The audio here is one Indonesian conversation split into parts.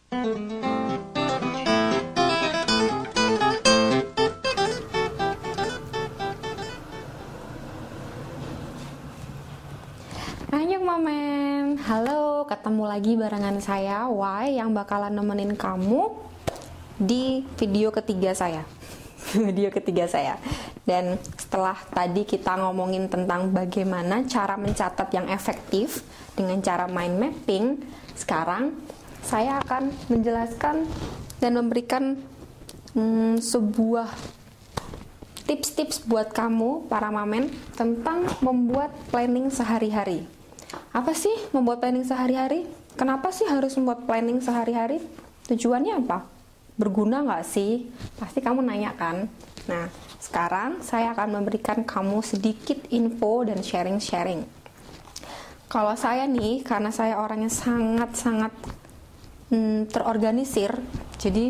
Annyeong Mamen, halo, ketemu lagi barengan saya Y yang bakalan nemenin kamu di video ketiga saya. Video ketiga saya. Dan setelah tadi kita ngomongin tentang bagaimana cara mencatat yang efektif dengan cara mind mapping, sekarang saya akan menjelaskan dan memberikan sebuah tips-tips buat kamu para mamen tentang membuat planning sehari-hari. Apa sih membuat planning sehari-hari? Kenapa sih harus membuat planning sehari-hari? Tujuannya apa? Berguna nggak sih? Pasti kamu nanya kan? Nah, sekarang saya akan memberikan kamu sedikit info dan sharing-sharing. Kalau saya nih, karena saya orangnya sangat-sangat terorganisir, jadi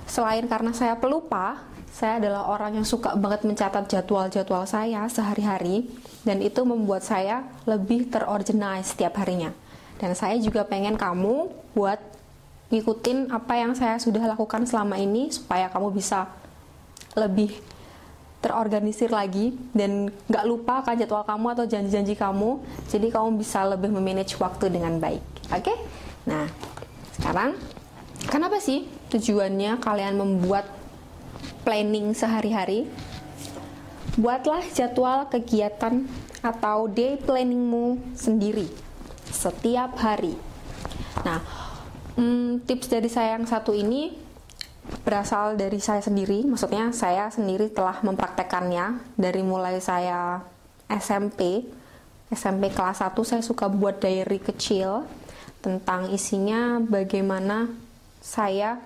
selain karena saya pelupa, saya adalah orang yang suka banget mencatat jadwal-jadwal saya sehari-hari, dan itu membuat saya lebih terorganize setiap harinya. Dan saya juga pengen kamu buat ngikutin apa yang saya sudah lakukan selama ini, supaya kamu bisa lebih terorganisir lagi dan gak lupa kan jadwal kamu atau janji-janji kamu. Jadi kamu bisa lebih memanage waktu dengan baik. Oke? Nah, sekarang kenapa sih tujuannya kalian membuat planning sehari-hari? Buatlah jadwal kegiatan atau day planningmu sendiri setiap hari. Nah, tips dari saya yang satu ini berasal dari saya sendiri. Maksudnya saya sendiri telah mempraktekannya dari mulai saya SMP kelas 1. Saya suka buat diary kecil tentang isinya bagaimana saya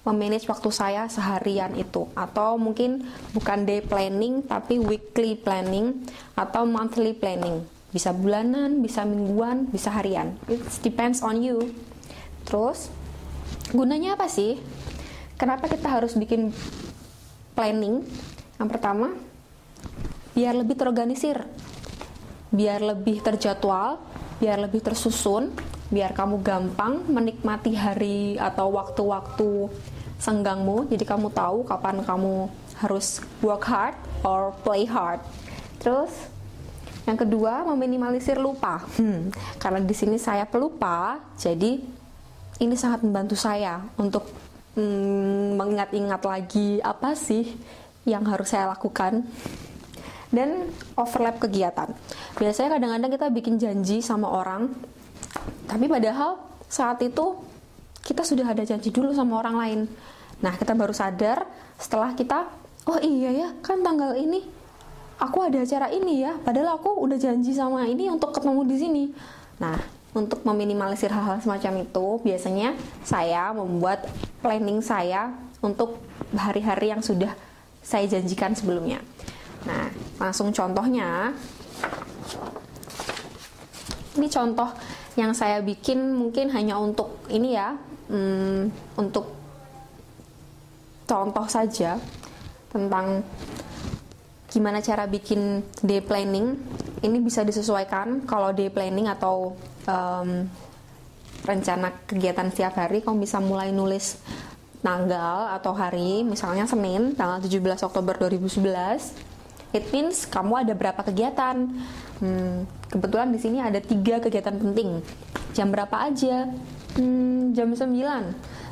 memanage waktu saya seharian itu, atau mungkin bukan day planning tapi weekly planning atau monthly planning, bisa bulanan, bisa mingguan, bisa harian, it depends on you. Terus gunanya apa sih? Kenapa kita harus bikin planning? Yang pertama, biar lebih terorganisir, biar lebih terjadwal, biar lebih tersusun, biar kamu gampang menikmati hari atau waktu-waktu senggangmu. Jadi kamu tahu kapan kamu harus work hard or play hard. Terus yang kedua, meminimalisir lupa. Karena di sini saya pelupa, jadi ini sangat membantu saya untuk mengingat-ingat lagi apa sih yang harus saya lakukan. Dan overlap kegiatan. Biasanya kadang-kadang kita bikin janji sama orang, tapi padahal saat itu kita sudah ada janji dulu sama orang lain. Nah, kita baru sadar setelah kita, oh iya ya, kan tanggal ini aku ada acara ini ya, padahal aku udah janji sama ini untuk ketemu di sini. Nah, untuk meminimalisir hal-hal semacam itu, biasanya saya membuat planning saya untuk hari-hari yang sudah saya janjikan sebelumnya. Nah, langsung contohnya. Ini contoh yang saya bikin mungkin hanya untuk ini ya, untuk contoh saja tentang gimana cara bikin day planning. Ini bisa disesuaikan. Kalau day planning atau rencana kegiatan setiap hari, kamu bisa mulai nulis tanggal atau hari, misalnya Senin tanggal 17 Oktober 2011. It means kamu ada berapa kegiatan. Kebetulan di sini ada 3 kegiatan penting. Jam berapa aja? Jam 9.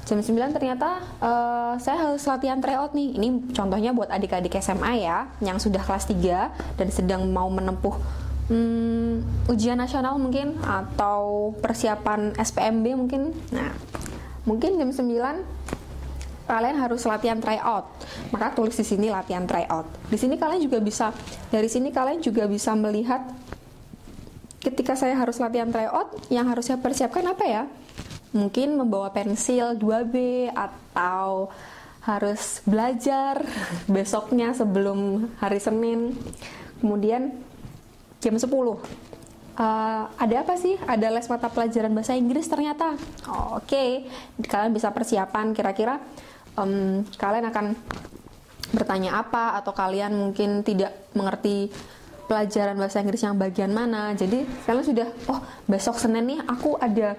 Jam 9 ternyata saya harus latihan tryout nih. Ini contohnya buat adik-adik SMA ya, yang sudah kelas 3 dan sedang mau menempuh ujian nasional mungkin, atau persiapan SPMB mungkin. Nah, mungkin jam 9 kalian harus latihan tryout. Maka tulis di sini latihan tryout. Di sini kalian juga bisa, dari sini kalian juga bisa melihat ketika saya harus latihan tryout, yang harus saya persiapkan apa ya? Mungkin membawa pensil 2B, atau harus belajar besoknya sebelum hari Senin. Kemudian jam 10 ada apa sih? Ada les mata pelajaran bahasa Inggris ternyata. Oke. Kalian bisa persiapan kira-kira kalian akan bertanya apa, atau kalian mungkin tidak mengerti pelajaran bahasa Inggris yang bagian mana. Jadi kalian sudah, oh besok Senin nih aku ada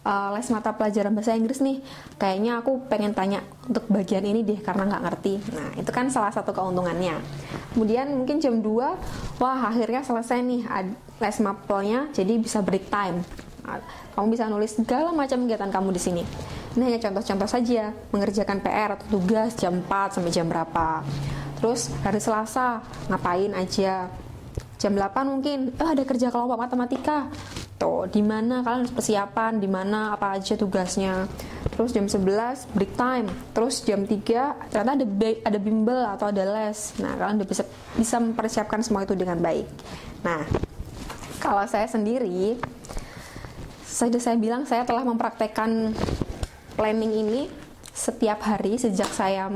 les mata pelajaran bahasa Inggris nih, kayaknya aku pengen tanya untuk bagian ini deh karena nggak ngerti. Nah, itu kan salah satu keuntungannya. Kemudian mungkin jam 2, wah akhirnya selesai nih les mapelnya, jadi bisa break time. Nah, kamu bisa nulis segala macam kegiatan kamu di sini. Ini hanya contoh-contoh saja, mengerjakan PR atau tugas jam 4 sampai jam berapa. Terus hari Selasa ngapain aja? Jam 8 mungkin ada kerja kelompok matematika. Tuh, di mana kalian harus persiapan, di mana apa aja tugasnya. Terus jam 11 break time. Terus jam 3 ternyata ada bimbel atau ada les. Nah, kalian udah bisa mempersiapkan semua itu dengan baik. Nah, kalau saya sendiri, saya bilang saya telah mempraktekkan planning ini setiap hari sejak saya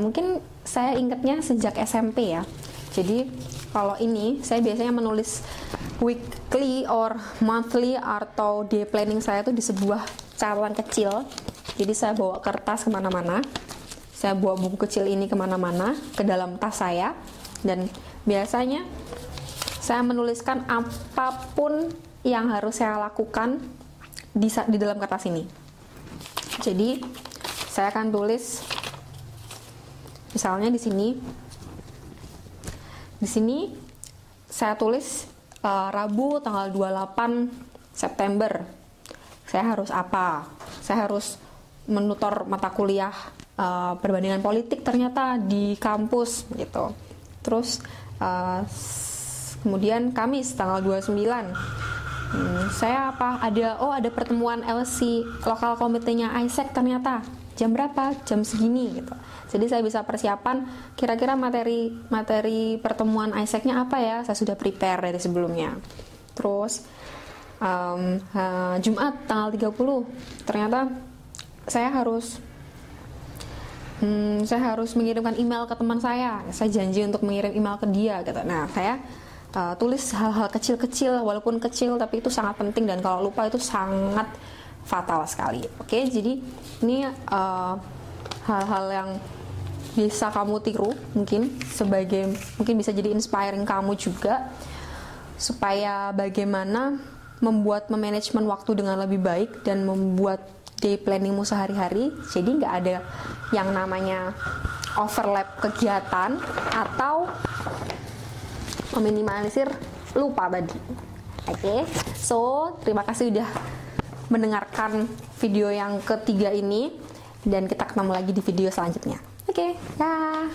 ingatnya sejak SMP ya. Jadi kalau ini saya biasanya menulis weekly or monthly atau day planning saya tuh di sebuah catatan kecil. Jadi saya bawa kertas kemana-mana, saya bawa buku kecil ini kemana-mana ke dalam tas saya, dan biasanya saya menuliskan apapun yang harus saya lakukan di dalam kertas ini. Jadi saya akan tulis misalnya di sini saya tulis Rabu tanggal 28 September saya harus apa? Saya harus menutor mata kuliah perbandingan politik ternyata di kampus gitu. Terus kemudian Kamis tanggal 29 saya ada pertemuan LC lokal komitenya ISEC ternyata jam berapa? Jam segini gitu. Jadi saya bisa persiapan kira-kira materi pertemuan ISEC-nya apa ya, saya sudah prepare dari sebelumnya. Terus Jumat tanggal 30 ternyata saya harus mengirimkan email ke teman saya janji untuk mengirim email ke dia gitu. Nah, saya tulis hal-hal kecil-kecil, walaupun kecil tapi itu sangat penting, dan kalau lupa itu sangat fatal sekali. Oke, jadi ini hal-hal yang bisa kamu tiru, mungkin bisa jadi inspiring kamu juga, supaya bagaimana membuat manajemen waktu dengan lebih baik dan membuat day planningmu sehari-hari. Jadi nggak ada yang namanya overlap kegiatan atau meminimalisir lupa tadi. Oke, so terima kasih udah mendengarkan video yang ketiga ini, dan kita ketemu lagi di video selanjutnya. Oke, dah.